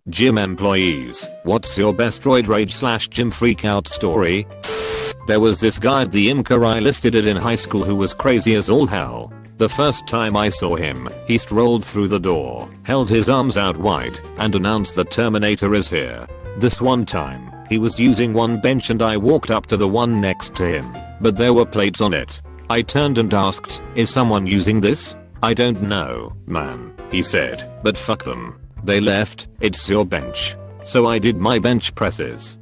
Gym employees, what's your best roid rage / gym freakout story? There was this guy at the Imker I lifted it in high school who was crazy as all hell. The first time I saw him, he strolled through the door, held his arms out wide, and announced the Terminator is here. This one time, he was using one bench and I walked up to the one next to him, but there were plates on it. I turned and asked, is someone using this? I don't know, man, he said, but fuck them. They left, it's your bench. So I did my bench presses.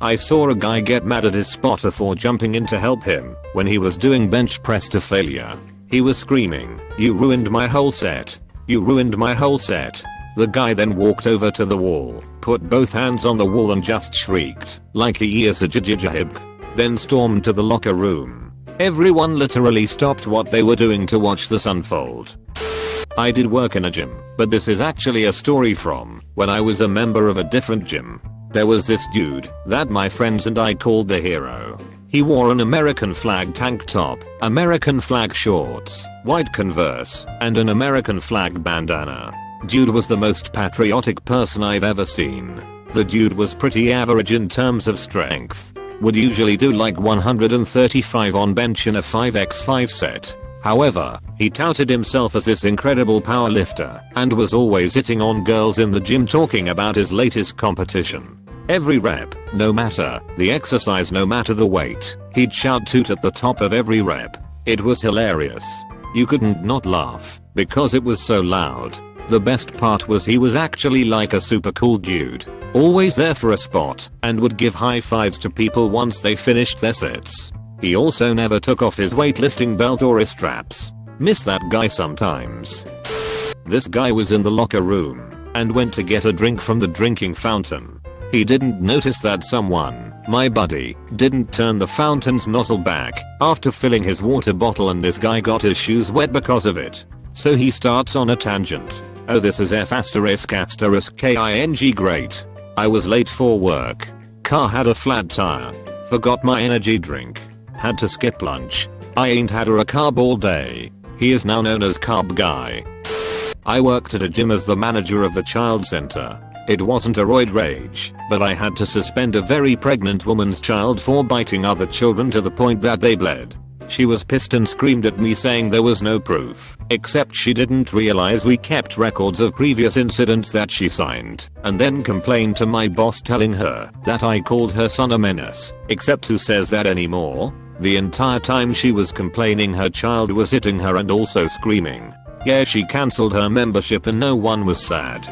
I saw a guy get mad at his spotter for jumping in to help him when he was doing bench press to failure. He was screaming, "You ruined my whole set. You ruined my whole set." The guy then walked over to the wall, put both hands on the wall and just shrieked, like he is a jijijahib. Then stormed to the locker room. Everyone literally stopped what they were doing to watch this unfold. I did work in a gym, but this is actually a story from when I was a member of a different gym. There was this dude that my friends and I called the hero. He wore an American flag tank top, American flag shorts, white Converse, and an American flag bandana. Dude was the most patriotic person I've ever seen. The dude was pretty average in terms of strength. Would usually do like 135 on bench in a 5x5 set. However, he touted himself as this incredible powerlifter and was always hitting on girls in the gym talking about his latest competition. Every rep, no matter the exercise, no matter the weight, he'd shout toot at the top of every rep. It was hilarious. You couldn't not laugh because it was so loud. The best part was he was actually like a super cool dude, always there for a spot, and would give high fives to people once they finished their sets. He also never took off his weightlifting belt or his straps. Miss that guy sometimes. This guy was in the locker room and went to get a drink from the drinking fountain. He didn't notice that someone, my buddy, didn't turn the fountain's nozzle back after filling his water bottle, and this guy got his shoes wet because of it. So he starts on a tangent. Oh, this is F***ing great. I was late for work. Car had a flat tire. Forgot my energy drink. Had to skip lunch. I ain't had a carb all day. He is now known as Carb Guy. I worked at a gym as the manager of the child center. It wasn't a roid rage, but I had to suspend a very pregnant woman's child for biting other children to the point that they bled. She was pissed and screamed at me saying there was no proof, except she didn't realize we kept records of previous incidents that she signed, and then complained to my boss telling her that I called her son a menace, except who says that anymore? The entire time she was complaining her child was hitting her and also screaming. Yeah, she cancelled her membership and no one was sad.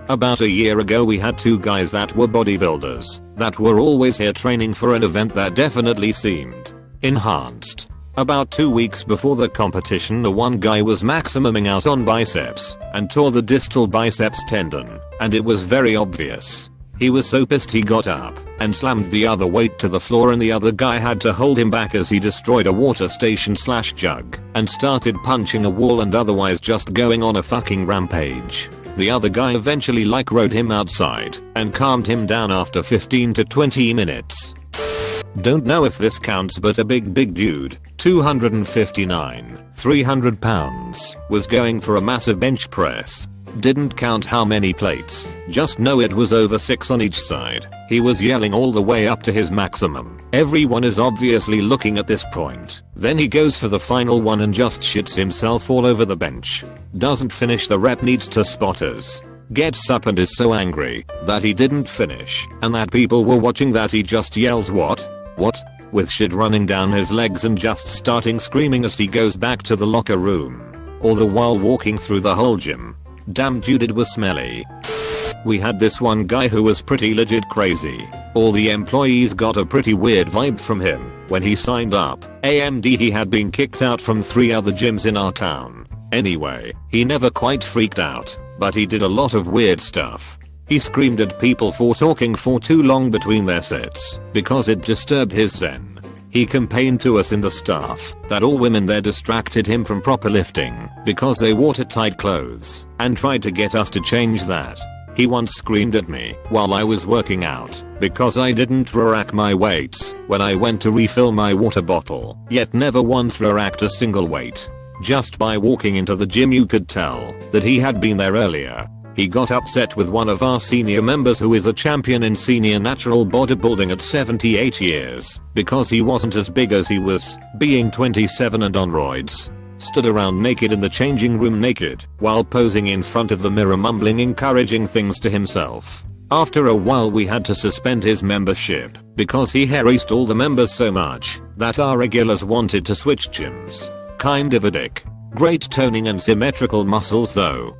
About a year ago we had two guys that were bodybuilders that were always here training for an event that definitely seemed enhanced. About 2 weeks before the competition, the one guy was maximuming out on biceps and tore the distal biceps tendon, and it was very obvious. He was so pissed he got up and slammed the other weight to the floor, and the other guy had to hold him back as he destroyed a water station / jug and started punching a wall and otherwise just going on a fucking rampage. The other guy eventually rode him outside and calmed him down after 15 to 20 minutes. Don't know if this counts, but a big dude, 259, 300 pounds, was going for a massive bench press. Didn't count how many plates, just know it was over 6 on each side. He was yelling all the way up to his maximum. Everyone is obviously looking at this point. Then he goes for the final one and just shits himself all over the bench. Doesn't finish the rep, needs to spotters. Gets up and is so angry that he didn't finish and that people were watching that he just yells what? With shit running down his legs and just starting screaming as he goes back to the locker room. All the while walking through the whole gym. Damn dude, it was smelly. We had this one guy who was pretty legit crazy. All the employees got a pretty weird vibe from him when he signed up. AMD, he had been kicked out from 3 other gyms in our town. Anyway, he never quite freaked out, but he did a lot of weird stuff. He screamed at people for talking for too long between their sets because it disturbed his zen. He campaigned to us in the staff that all women there distracted him from proper lifting because they wore tight clothes and tried to get us to change that. He once screamed at me while I was working out because I didn't rack my weights when I went to refill my water bottle, yet never once racked a single weight. Just by walking into the gym you could tell that he had been there earlier. He got upset with one of our senior members who is a champion in senior natural bodybuilding at 78 years because he wasn't as big as he was, being 27 and on roids. Stood around naked in the changing room naked while posing in front of the mirror mumbling encouraging things to himself. After a while we had to suspend his membership because he harassed all the members so much that our regulars wanted to switch gyms. Kind of a dick. Great toning and symmetrical muscles though.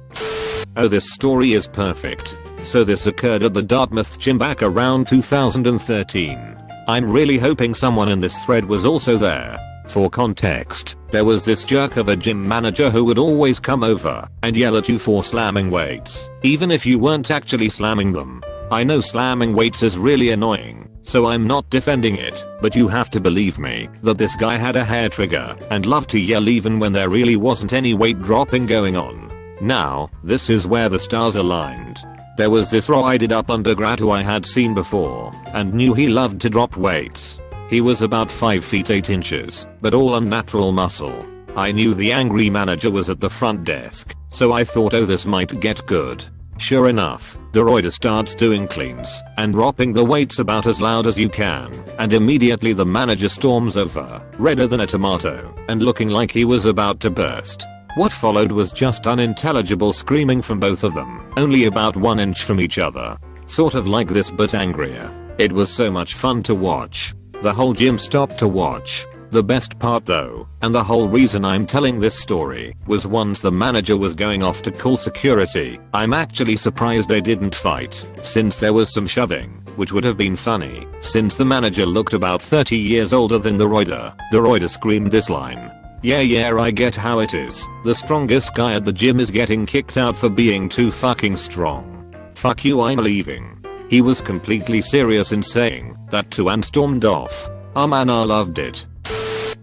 Oh, this story is perfect. So this occurred at the Dartmouth gym back around 2013. I'm really hoping someone in this thread was also there. For context, there was this jerk of a gym manager who would always come over and yell at you for slamming weights, even if you weren't actually slamming them. I know slamming weights is really annoying, so I'm not defending it, but you have to believe me that this guy had a hair trigger and loved to yell even when there really wasn't any weight dropping going on. Now, this is where the stars aligned. There was this roided up undergrad who I had seen before and knew he loved to drop weights. He was about 5 feet 8 inches, but all unnatural muscle. I knew the angry manager was at the front desk, so I thought, oh, this might get good. Sure enough, the roider starts doing cleans and dropping the weights about as loud as you can, and immediately the manager storms over, redder than a tomato, and looking like he was about to burst. What followed was just unintelligible screaming from both of them, only about 1 inch from each other. Sort of like this but angrier. It was so much fun to watch. The whole gym stopped to watch. The best part though, and the whole reason I'm telling this story, was once the manager was going off to call security, I'm actually surprised they didn't fight, since there was some shoving, which would have been funny, since the manager looked about 30 years older than the roider. The roider screamed this line. Yeah, I get how it is. The strongest guy at the gym is getting kicked out for being too fucking strong. Fuck you, I'm leaving. He was completely serious in saying that too and stormed off. Oh man, I loved it.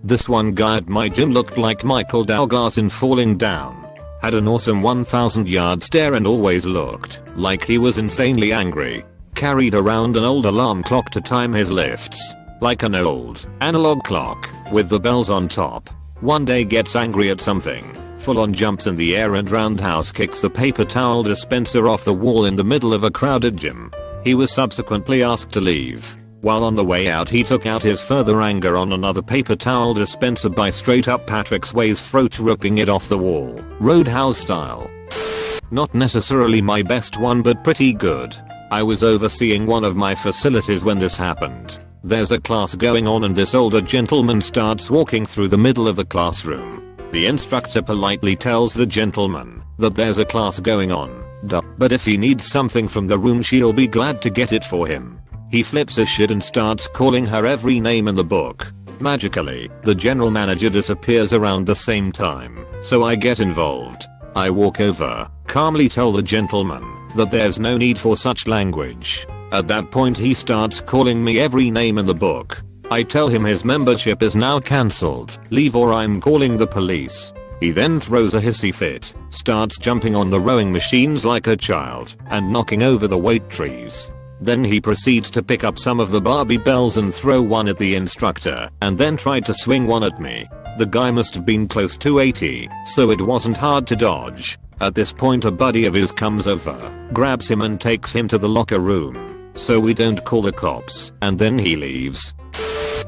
This one guy at my gym looked like Michael Douglas in Falling Down. Had an awesome 1,000-yard stare and always looked like he was insanely angry. Carried around an old alarm clock to time his lifts. Like an old analog clock with the bells on top. One day gets angry at something, full on jumps in the air and roundhouse kicks the paper towel dispenser off the wall in the middle of a crowded gym. He was subsequently asked to leave. While on the way out he took out his further anger on another paper towel dispenser by straight up Patrick Swayze's throat, ripping it off the wall, Roadhouse style. Not necessarily my best one but pretty good. I was overseeing one of my facilities when this happened. There's a class going on and this older gentleman starts walking through the middle of the classroom. The instructor politely tells the gentleman that there's a class going on, but if he needs something from the room she'll be glad to get it for him. He flips a shit and starts calling her every name in the book. Magically, the general manager disappears around the same time, so I get involved. I walk over, calmly tell the gentleman that there's no need for such language. At that point he starts calling me every name in the book. I tell him his membership is now cancelled, leave or I'm calling the police. He then throws a hissy fit, starts jumping on the rowing machines like a child, and knocking over the weight trees. Then he proceeds to pick up some of the Barbie bells and throw one at the instructor, and then tried to swing one at me. The guy must have been close to 80, so it wasn't hard to dodge. At this point a buddy of his comes over, grabs him and takes him to the locker room. So we don't call the cops, and then he leaves.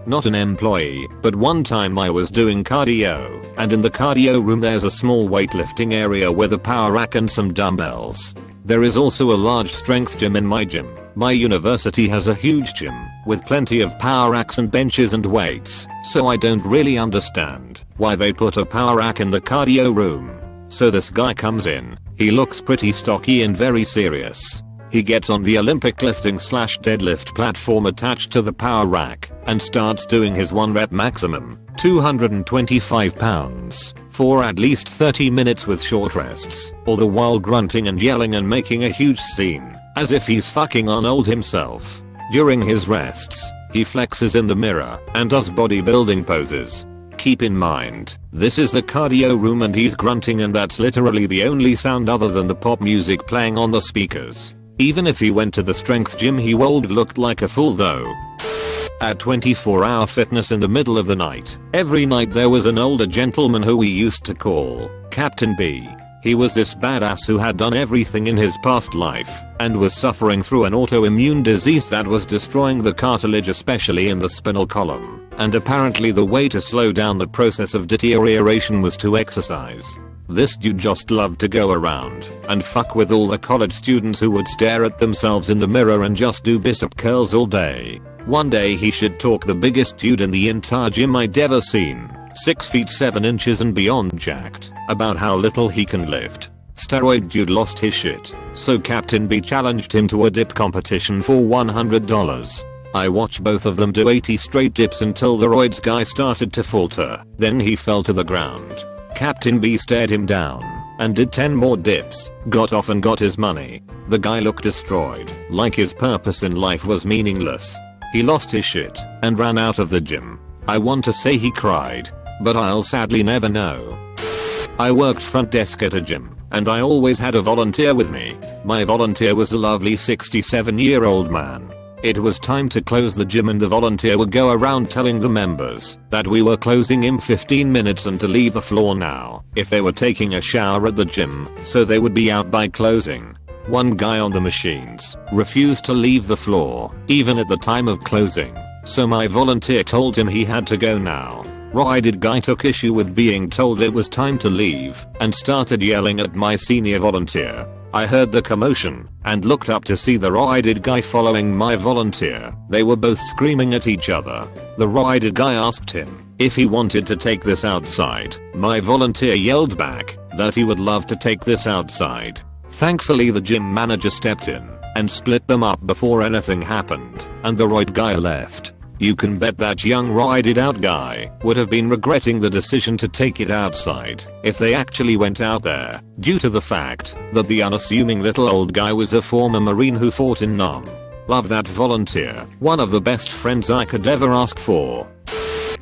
Not an employee, but one time I was doing cardio, and in the cardio room there's a small weightlifting area with a power rack and some dumbbells. There is also a large strength gym in my gym. My university has a huge gym, with plenty of power racks and benches and weights, so I don't really understand why they put a power rack in the cardio room. So this guy comes in, he looks pretty stocky and very serious. He gets on the Olympic lifting/deadlift platform attached to the power rack and starts doing his 1 rep maximum, 225 pounds, for at least 30 minutes with short rests, all the while grunting and yelling and making a huge scene, as if he's fucking Arnold himself. During his rests, he flexes in the mirror and does bodybuilding poses. Keep in mind, this is the cardio room and he's grunting and that's literally the only sound other than the pop music playing on the speakers. Even if he went to the strength gym he would have looked like a fool though. At 24-hour fitness in the middle of the night, every night there was an older gentleman who we used to call Captain B. He was this badass who had done everything in his past life and was suffering through an autoimmune disease that was destroying the cartilage, especially in the spinal column, and apparently the way to slow down the process of deterioration was to exercise. This dude just loved to go around and fuck with all the college students who would stare at themselves in the mirror and just do bicep curls all day. One day he should talk the biggest dude in the entire gym I'd ever seen, 6 feet 7 inches and beyond jacked, about how little he can lift. Steroid dude lost his shit, so Captain B challenged him to a dip competition for $100. I watched both of them do 80 straight dips until the roids guy started to falter, then he fell to the ground. Captain B stared him down and did 10 more dips, got off and got his money. The guy looked destroyed, like his purpose in life was meaningless. He lost his shit and ran out of the gym. I want to say he cried, but I'll sadly never know. I worked front desk at a gym, and I always had a volunteer with me. My volunteer was a lovely 67-year-old man. It was time to close the gym and the volunteer would go around telling the members that we were closing in 15 minutes and to leave the floor now if they were taking a shower at the gym, so they would be out by closing. One guy on the machines refused to leave the floor, even at the time of closing, so my volunteer told him he had to go now. Roided guy took issue with being told it was time to leave and started yelling at my senior volunteer. I heard the commotion and looked up to see the roided guy following my volunteer. They were both screaming at each other. The roided guy asked him if he wanted to take this outside. My volunteer yelled back that he would love to take this outside. Thankfully the gym manager stepped in and split them up before anything happened, and the roid guy left. You can bet that young roided out guy would have been regretting the decision to take it outside if they actually went out there, due to the fact that the unassuming little old guy was a former Marine who fought in Nam. Love that volunteer, one of the best friends I could ever ask for.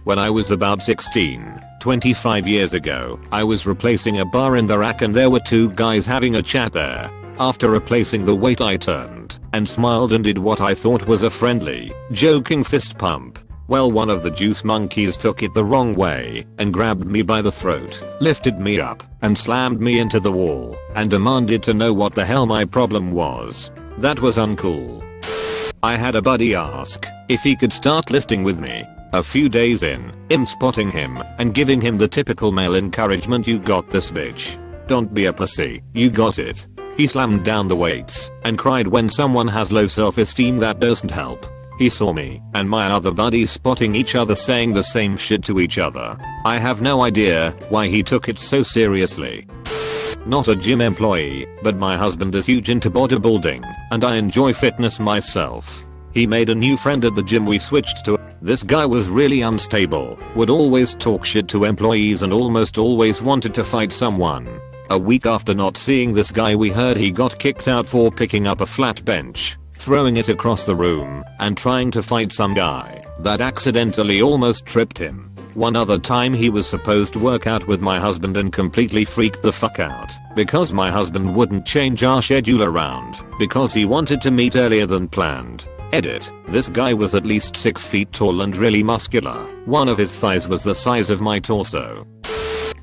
When I was about 16, 25 years ago, I was replacing a bar in the rack and there were two guys having a chat there. After replacing the weight I turned and smiled and did what I thought was a friendly, joking fist pump. Well, one of the juice monkeys took it the wrong way and grabbed me by the throat, lifted me up and slammed me into the wall and demanded to know what the hell my problem was. That was uncool. I had a buddy ask if he could start lifting with me. A few days in, I'm spotting him and giving him the typical male encouragement, "You got this, bitch. Don't be a pussy, you got it." He slammed down the weights and cried. When someone has low self-esteem, that doesn't help. He saw me and my other buddies spotting each other saying the same shit to each other. I have no idea why he took it so seriously. Not a gym employee, but my husband is huge into bodybuilding and I enjoy fitness myself. He made a new friend at the gym we switched to. This guy was really unstable, would always talk shit to employees and almost always wanted to fight someone. A week after not seeing this guy, we heard he got kicked out for picking up a flat bench, throwing it across the room, and trying to fight some guy that accidentally almost tripped him. One other time he was supposed to work out with my husband and completely freaked the fuck out because my husband wouldn't change our schedule around because he wanted to meet earlier than planned. Edit. This guy was at least 6 feet tall and really muscular. One of his thighs was the size of my torso.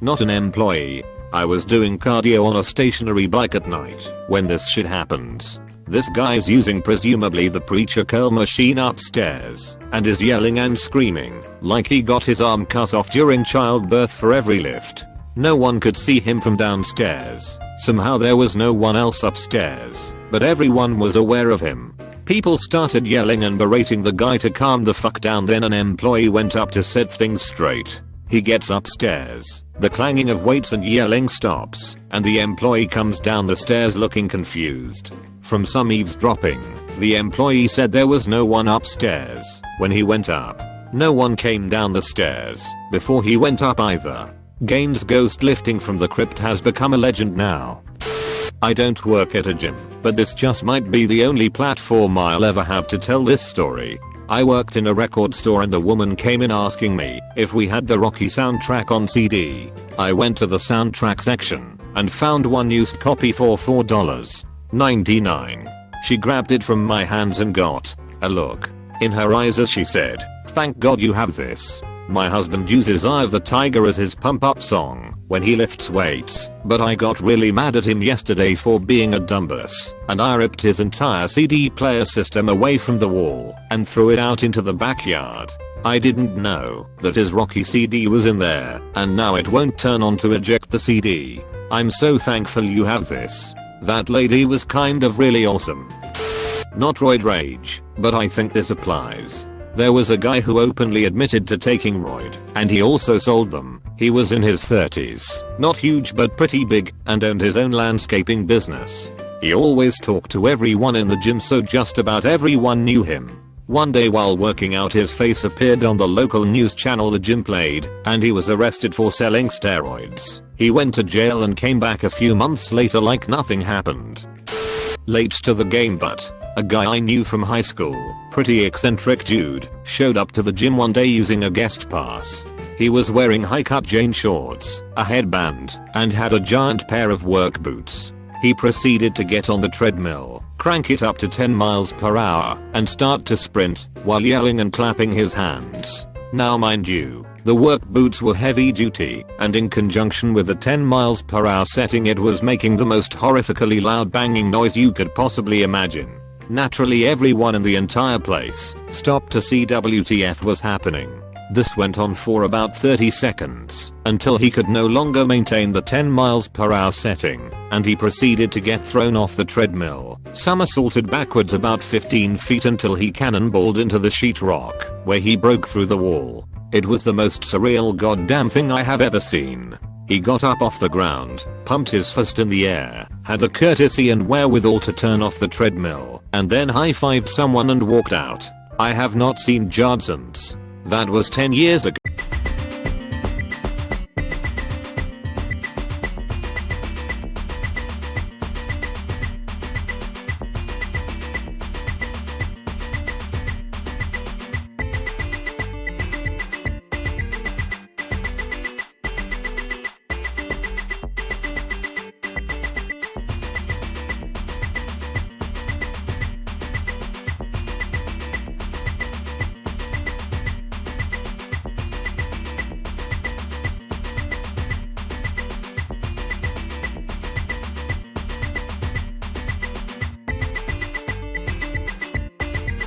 Not an employee. I was doing cardio on a stationary bike at night when this shit happens. This guy's using presumably the preacher curl machine upstairs and is yelling and screaming like he got his arm cut off during childbirth for every lift. No one could see him from downstairs. Somehow there was no one else upstairs, but everyone was aware of him. People started yelling and berating the guy to calm the fuck down. Then an employee went up to set things straight. He gets upstairs. The clanging of weights and yelling stops, and the employee comes down the stairs looking confused. From some eavesdropping, the employee said there was no one upstairs when he went up. No one came down the stairs before he went up either. Gaines ghost lifting from the crypt has become a legend now. I don't work at a gym, but this just might be the only platform I'll ever have to tell this story. I worked in a record store and a woman came in asking me if we had the Rocky soundtrack on CD. I went to the soundtrack section and found one used copy for $4.99. She grabbed it from my hands and got a look in her eyes as she said, "Thank God you have this." My husband uses "Eye of the Tiger" as his pump up song when he lifts weights, but I got really mad at him yesterday for being a dumbass, and I ripped his entire CD player system away from the wall and threw it out into the backyard. I didn't know that his Rocky CD was in there, and now it won't turn on to eject the CD. I'm so thankful you have this. That lady was kind of really awesome. Not roid rage, but I think this applies. There was a guy who openly admitted to taking roid, and he also sold them. He was in his 30s, not huge but pretty big, and owned his own landscaping business. He always talked to everyone in the gym, so just about everyone knew him. One day while working out, his face appeared on the local news channel the gym played, and he was arrested for selling steroids. He went to jail and came back a few months later like nothing happened. Late to the game, but a guy I knew from high school, pretty eccentric dude, showed up to the gym one day using a guest pass. He was wearing high-cut jean shorts, a headband, and had a giant pair of work boots. He proceeded to get on the treadmill, crank it up to 10 miles per hour, and start to sprint, while yelling and clapping his hands. Now mind you, the work boots were heavy duty, and in conjunction with the 10 miles per hour setting, it was making the most horrifically loud banging noise you could possibly imagine. Naturally, everyone in the entire place stopped to see WTF was happening. This went on for about 30 seconds, until he could no longer maintain the 10 miles per hour setting, and he proceeded to get thrown off the treadmill, somersaulted backwards about 15 feet until he cannonballed into the sheetrock, where he broke through the wall. It was the most surreal goddamn thing I have ever seen. He got up off the ground, pumped his fist in the air, had the courtesy and wherewithal to turn off the treadmill, and then high-fived someone and walked out. I have not seen Judd since. That was 10 years ago.